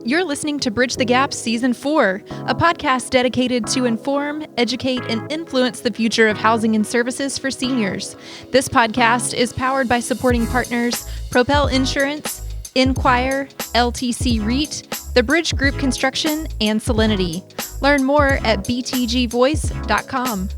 You're listening to Bridge the Gap Season 4, a podcast dedicated to inform, educate, and influence the future of housing and services for seniors. This podcast is powered by supporting partners Propel Insurance, Enquire, LTC REIT, the Bridge Group Construction, and Solinity. Learn more at btgvoice.com.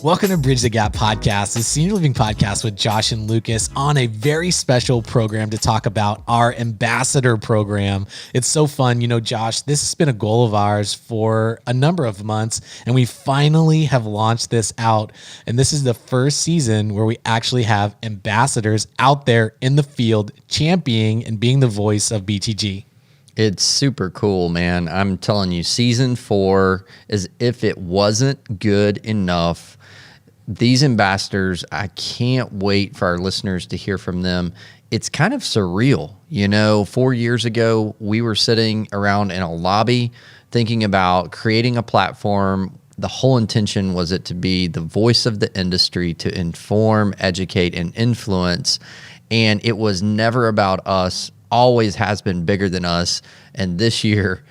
Welcome to Bridge the Gap Podcast, the senior living podcast with Josh and Lucas on a very special program to talk about our ambassador program. It's so fun. You know, Josh, this has been a goal of ours for a number of months, and we finally have launched this out. And this is the first season where we actually have ambassadors out there in the field championing and being the voice of BTG. It's super cool, man. I'm telling you, season 4, as if it wasn't good enough, these ambassadors, I can't wait for our listeners to hear from them. It's kind of surreal. You know, 4 years ago, we were sitting around in a lobby thinking about creating a platform. The whole intention was it to be the voice of the industry, to inform, educate, and influence. And it was never about us. Always has been bigger than us, and this year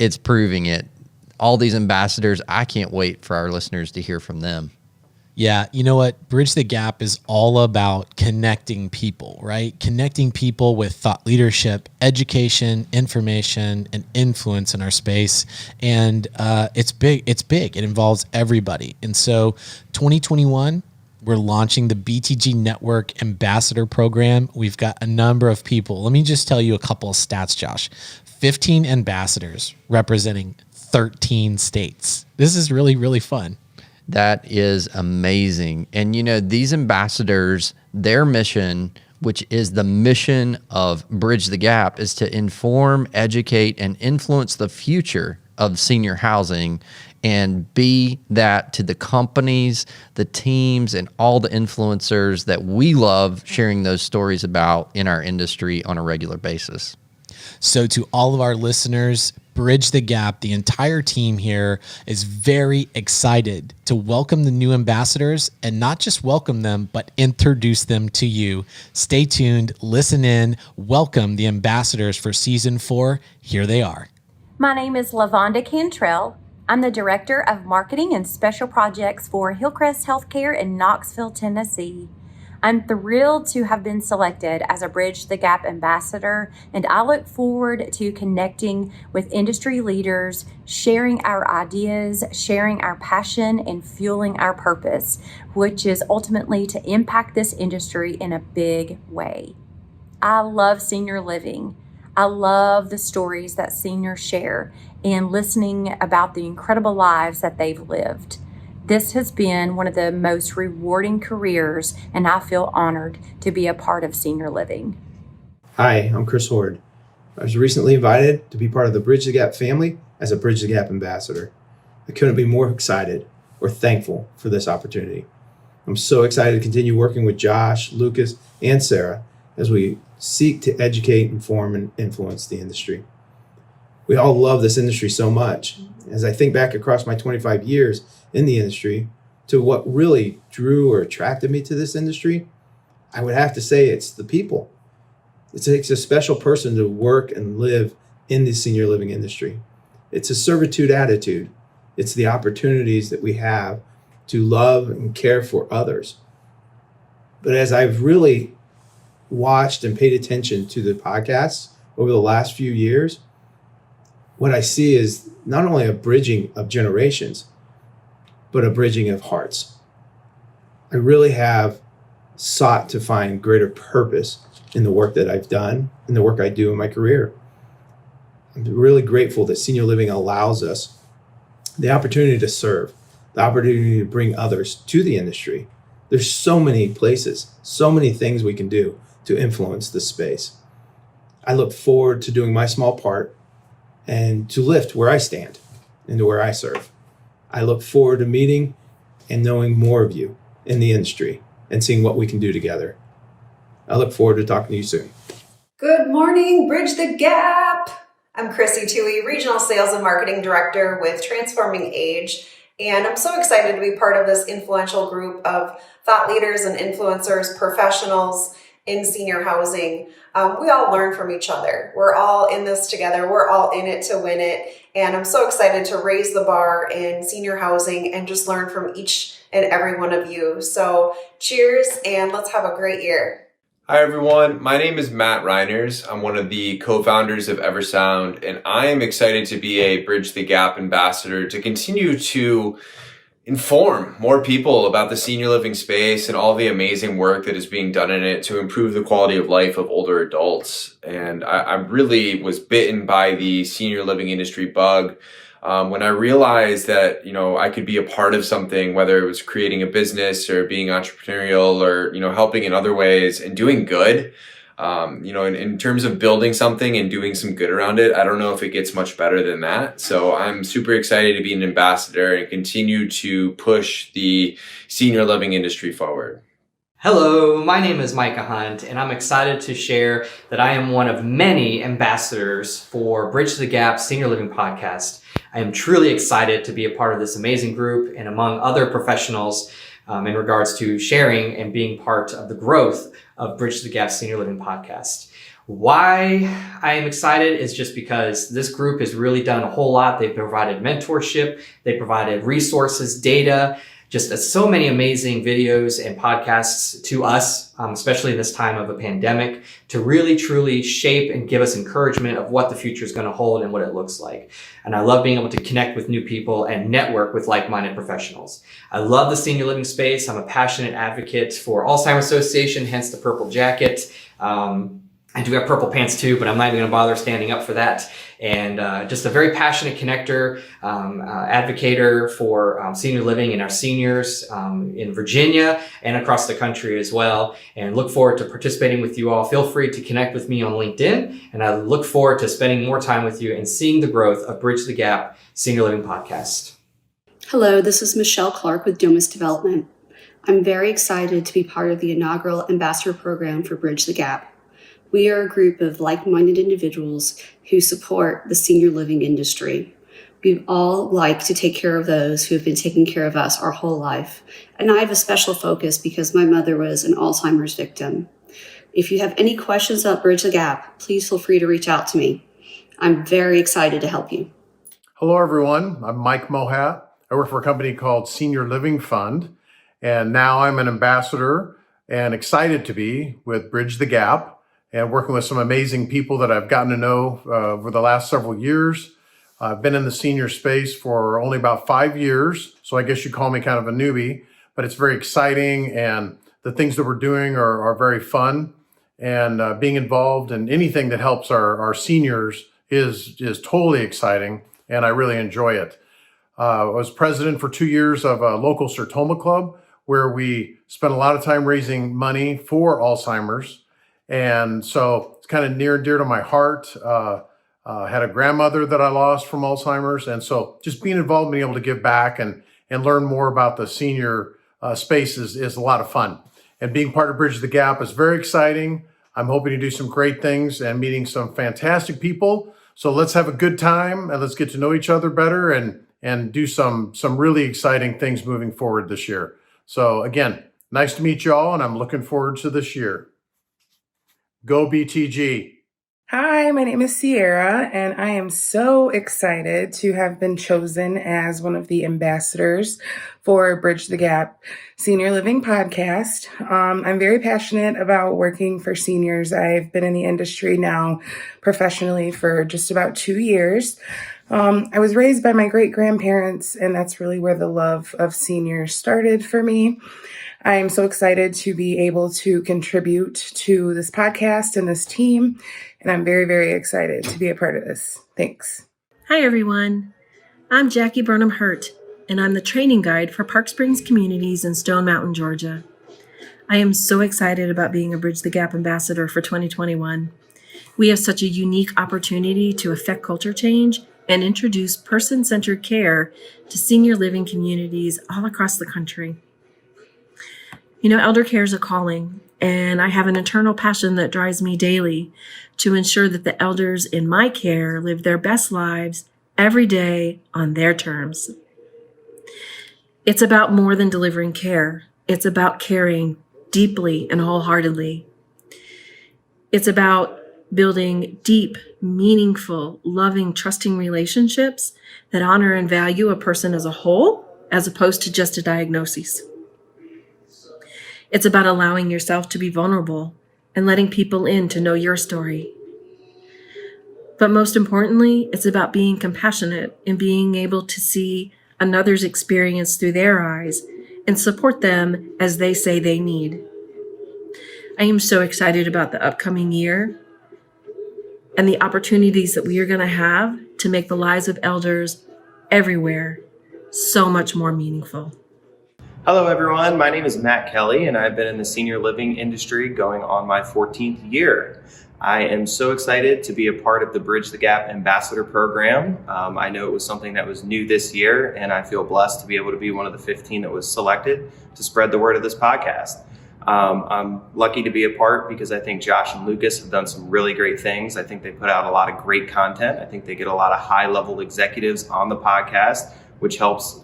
it's proving it. All these ambassadors, I can't wait for our listeners to hear from them. Yeah, you know what? Bridge the Gap is all about connecting people, right? Connecting people with thought leadership, education, information, and influence in our space. And it's big. It's big. It involves everybody. And so 2021, we're launching the BTG Network Ambassador Program. We've got a number of people. Let me just tell you a couple of stats, Josh. 15 ambassadors representing 13 states. This is really, really fun. That is amazing. And, you know, these ambassadors, their mission, which is the mission of Bridge the Gap, is to inform, educate, and influence the future of senior housing and be that to the companies, the teams, and all the influencers that we love sharing those stories about in our industry on a regular basis. So to all of our listeners, Bridge the Gap, the entire team here is very excited to welcome the new ambassadors, and not just welcome them, but introduce them to you. Stay tuned, listen in, welcome the ambassadors for season 4. Here they are. My name is Lavonda Cantrell. I'm the Director of Marketing and Special Projects for Hillcrest Healthcare in Knoxville, Tennessee. I'm thrilled to have been selected as a Bridge the Gap ambassador, and I look forward to connecting with industry leaders, sharing our ideas, sharing our passion, and fueling our purpose, which is ultimately to impact this industry in a big way. I love senior living. I love the stories that seniors share and listening about the incredible lives that they've lived. This has been one of the most rewarding careers, and I feel honored to be a part of senior living. Hi, I'm Chris Horde. I was recently invited to be part of the Bridge the Gap family as a Bridge the Gap ambassador. I couldn't be more excited or thankful for this opportunity. I'm so excited to continue working with Josh, Lucas, and Sarah as we seek to educate, inform, and influence the industry. We all love this industry so much. As I think back across my 25 years in the industry to what really drew or attracted me to this industry, I would have to say it's the people. It takes a special person to work and live in the senior living industry. It's a servitude attitude. It's the opportunities that we have to love and care for others. But as I've really watched and paid attention to the podcasts over the last few years, what I see is not only a bridging of generations, but a bridging of hearts. I really have sought to find greater purpose in the work that I've done and the work I do in my career. I'm really grateful that senior living allows us the opportunity to serve, the opportunity to bring others to the industry. There's so many places, so many things we can do to influence this space. I look forward to doing my small part and to lift where I stand and to where I serve. I look forward to meeting and knowing more of you in the industry and seeing what we can do together. I look forward to talking to you soon. Good morning, Bridge the Gap. I'm Chrissy Tui, Regional Sales and Marketing Director with Transforming Age, and I'm so excited to be part of this influential group of thought leaders and influencers, professionals, in senior housing. We all learn from each other. We're all in this together. We're all in it to win it. And I'm so excited to raise the bar in senior housing and just learn from each and every one of you. So cheers, and let's have a great year. Hi everyone, my name is Matt Reiners. I'm one of the co-founders of Eversound, and I am excited to be a Bridge the Gap ambassador to continue to inform more people about the senior living space and all the amazing work that is being done in it to improve the quality of life of older adults. And I really was bitten by the senior living industry bug when I realized that, I could be a part of something, whether it was creating a business or being entrepreneurial or, helping in other ways and doing good. In terms of building something and doing some good around it, I don't know if it gets much better than that. So I'm super excited to be an ambassador and continue to push the senior living industry forward. Hello, my name is Micah Hunt, and I'm excited to share that I am one of many ambassadors for Bridge the Gap Senior Living Podcast. I am truly excited to be a part of this amazing group and among other professionals in regards to sharing and being part of the growth of Bridge the Gap Senior Living Podcast. Why I am excited is just because this group has really done a whole lot. They've provided mentorship, they provided resources, data, just so many amazing videos and podcasts to us, especially in this time of a pandemic, to really truly shape and give us encouragement of what the future is going to hold and what it looks like. And I love being able to connect with new people and network with like-minded professionals. I love the senior living space. I'm a passionate advocate for Alzheimer's Association, hence the purple jacket. I do have purple pants too, but I'm not even going to bother standing up for that. And just a very passionate connector, advocator for senior living and our seniors in Virginia and across the country as well. And look forward to participating with you all. Feel free to connect with me on LinkedIn. And I look forward to spending more time with you and seeing the growth of Bridge the Gap Senior Living Podcast. Hello, this is Michelle Clark with Domus Development. I'm very excited to be part of the inaugural ambassador program for Bridge the Gap. We are a group of like-minded individuals who support the senior living industry. We all like to take care of those who have been taking care of us our whole life. And I have a special focus because my mother was an Alzheimer's victim. If you have any questions about Bridge the Gap, please feel free to reach out to me. I'm very excited to help you. Hello, everyone. I'm Mike Mohat. I work for a company called Senior Living Fund. And now I'm an ambassador and excited to be with Bridge the Gap, and working with some amazing people that I've gotten to know over the last several years. I've been in the senior space for only about 5 years, so I guess you call me kind of a newbie, but it's very exciting, and the things that we're doing are very fun, and being involved in anything that helps our seniors is totally exciting, and I really enjoy it. I was president for 2 years of a local Sertoma club, where we spent a lot of time raising money for Alzheimer's. And so it's kind of near and dear to my heart. Had a grandmother that I lost from Alzheimer's. And so just being involved, being able to give back and learn more about the senior space is a lot of fun. And being part of Bridge the Gap is very exciting. I'm hoping to do some great things and meeting some fantastic people. So let's have a good time and let's get to know each other better and do some really exciting things moving forward this year. So again, nice to meet you all, and I'm looking forward to this year. Go BTG. Hi, my name is Sierra, and I am so excited to have been chosen as one of the ambassadors for Bridge the Gap Senior Living Podcast. I'm very passionate about working for seniors. I've been in the industry now professionally for just about 2 years. I was raised by my great-grandparents, and that's really where the love of seniors started for me. I am so excited to be able to contribute to this podcast and this team, and I'm very, very excited to be a part of this. Thanks. Hi, everyone. I'm Jackie Burnham-Hurt, and I'm the training guide for Park Springs Communities in Stone Mountain, Georgia. I am so excited about being a Bridge the Gap ambassador for 2021. We have such a unique opportunity to affect culture change and introduce person-centered care to senior living communities all across the country. Elder care is a calling, and I have an internal passion that drives me daily to ensure that the elders in my care live their best lives every day on their terms. It's about more than delivering care. It's about caring deeply and wholeheartedly. It's about building deep, meaningful, loving, trusting relationships that honor and value a person as a whole, as opposed to just a diagnosis. It's about allowing yourself to be vulnerable and letting people in to know your story. But most importantly, it's about being compassionate and being able to see another's experience through their eyes and support them as they say they need. I am so excited about the upcoming year and the opportunities that we are going to have to make the lives of elders everywhere so much more meaningful. Hello, everyone. My name is Matt Kelly, and I've been in the senior living industry going on my 14th year. I am so excited to be a part of the Bridge the Gap Ambassador Program. I know it was something that was new this year, and I feel blessed to be able to be one of the 15 that was selected to spread the word of this podcast. I'm lucky to be a part because I think Josh and Lucas have done some really great things. I think they put out a lot of great content. I think they get a lot of high-level executives on the podcast, which helps,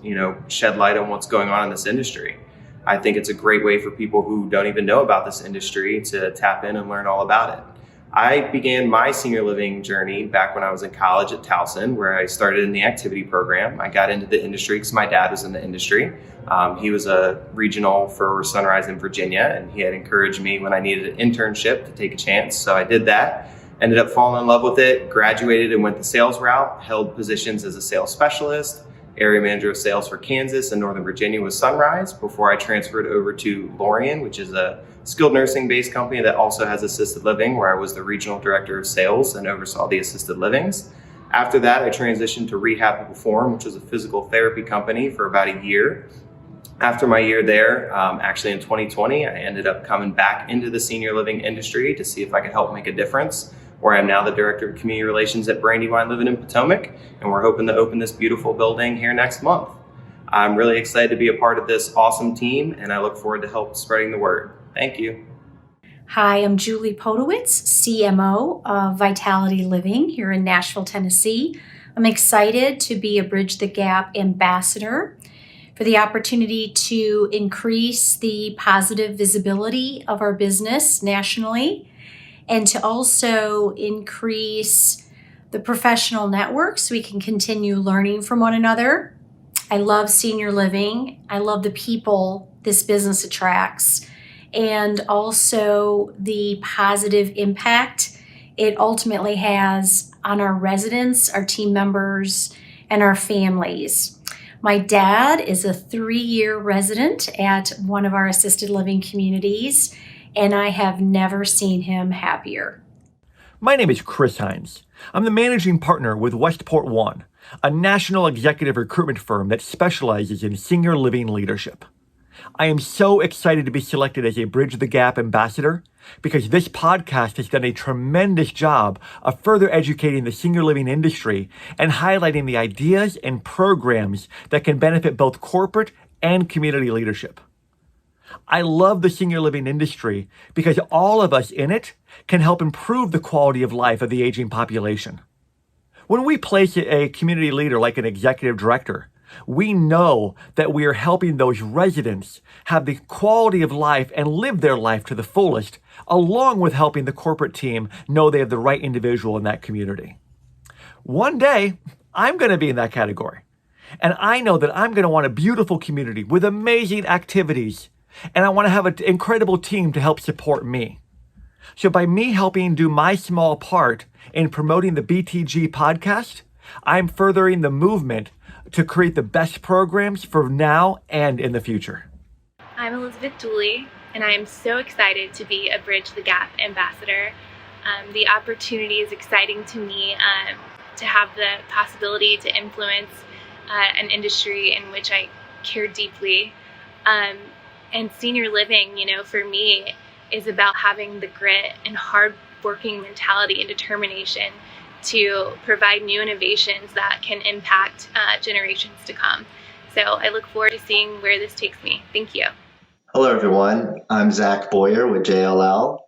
shed light on what's going on in this industry. I think it's a great way for people who don't even know about this industry to tap in and learn all about it. I began my senior living journey back when I was in college at Towson, where I started in the activity program. I got into the industry because my dad was in the industry. He was a regional for Sunrise in Virginia, and he had encouraged me when I needed an internship to take a chance. So I did that, ended up falling in love with it, graduated and went the sales route, held positions as a sales specialist, area manager of sales for Kansas and Northern Virginia with Sunrise before I transferred over to Lorien, which is a skilled nursing based company that also has assisted living, where I was the regional director of sales and oversaw the assisted livings. After that, I transitioned to Rehab Reform, which was a physical therapy company, for about a year. After my year there, actually in 2020, I ended up coming back into the senior living industry to see if I could help make a difference, where I'm now the Director of Community Relations at Brandywine Living in Potomac, and we're hoping to open this beautiful building here next month. I'm really excited to be a part of this awesome team, and I look forward to help spreading the word. Thank you. Hi, I'm Julie Podowitz, CMO of Vitality Living here in Nashville, Tennessee. I'm excited to be a Bridge the Gap ambassador for the opportunity to increase the positive visibility of our business nationally, and to also increase the professional network so we can continue learning from one another. I love senior living. I love the people this business attracts, and also the positive impact it ultimately has on our residents, our team members, and our families. My dad is a 3-year resident at one of our assisted living communities, and I have never seen him happier. My name is Chris Hines. I'm the managing partner with Westport One, a national executive recruitment firm that specializes in senior living leadership. I am so excited to be selected as a Bridge the Gap ambassador because this podcast has done a tremendous job of further educating the senior living industry and highlighting the ideas and programs that can benefit both corporate and community leadership. I love the senior living industry because all of us in it can help improve the quality of life of the aging population. When we place a community leader like an executive director, we know that we are helping those residents have the quality of life and live their life to the fullest, along with helping the corporate team know they have the right individual in that community. One day, I'm going to be in that category. And I know that I'm going to want a beautiful community with amazing activities. And I want to have an incredible team to help support me. So by me helping do my small part in promoting the BTG podcast, I'm furthering the movement to create the best programs for now and in the future. I'm Elizabeth Dooley, and I am so excited to be a Bridge the Gap ambassador. The opportunity is exciting to me to have the possibility to influence an industry in which I care deeply. And senior living, for me, is about having the grit and hard-working mentality and determination to provide new innovations that can impact generations to come. So I look forward to seeing where this takes me. Thank you. Hello, everyone. I'm Zach Boyer with JLL.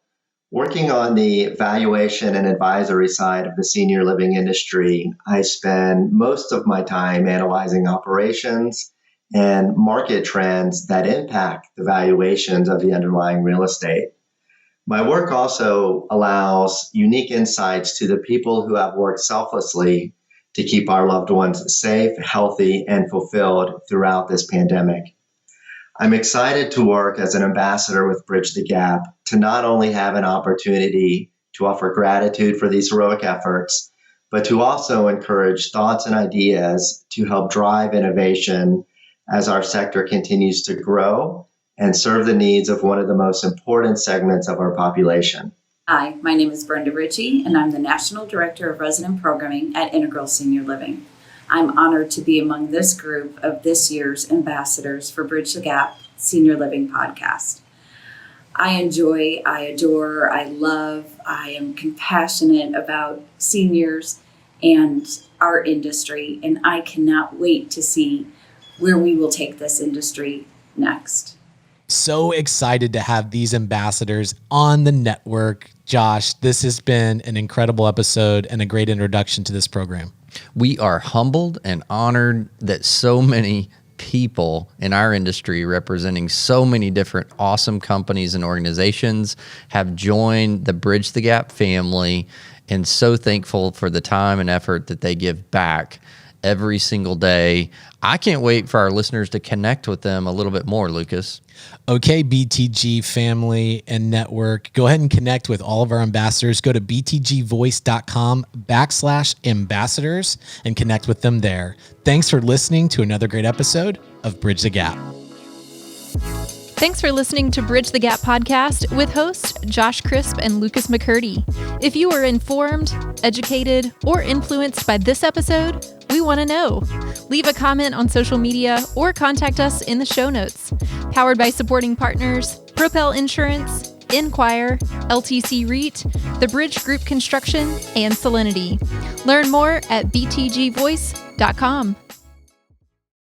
Working on the valuation and advisory side of the senior living industry, I spend most of my time analyzing operations and market trends that impact the valuations of the underlying real estate. My work also allows unique insights to the people who have worked selflessly to keep our loved ones safe, healthy, and fulfilled throughout this pandemic. I'm excited to work as an ambassador with Bridge the Gap to not only have an opportunity to offer gratitude for these heroic efforts, but to also encourage thoughts and ideas to help drive innovation as our sector continues to grow and serve the needs of one of the most important segments of our population. Hi, my name is Brenda Ritchie, and I'm the National Director of Resident Programming at Inaugural Senior Living. I'm honored to be among this group of this year's ambassadors for Bridge the Gap Senior Living podcast. I enjoy, I adore, I love, I am compassionate about seniors and our industry, and I cannot wait to see where we will take this industry next. So excited to have these ambassadors on the network. Josh, this has been an incredible episode and a great introduction to this program. We are humbled and honored that so many people in our industry representing so many different awesome companies and organizations have joined the Bridge the Gap family, and so thankful for the time and effort that they give back every single day. I can't wait for our listeners to connect with them a little bit more, Lucas. Okay, BTG family and network, go ahead and connect with all of our ambassadors. Go to btgvoice.com/ambassadors and connect with them there. Thanks for listening to another great episode of Bridge the Gap. Thanks for listening to Bridge the Gap podcast with hosts Josh Crisp and Lucas McCurdy. If you were informed, educated, or influenced by this episode, we want to know. Leave a comment on social media or contact us in the show notes. Powered by supporting partners, Propel Insurance, Enquire, LTC REIT, The Bridge Group Construction, and Solinity. Learn more at btgvoice.com.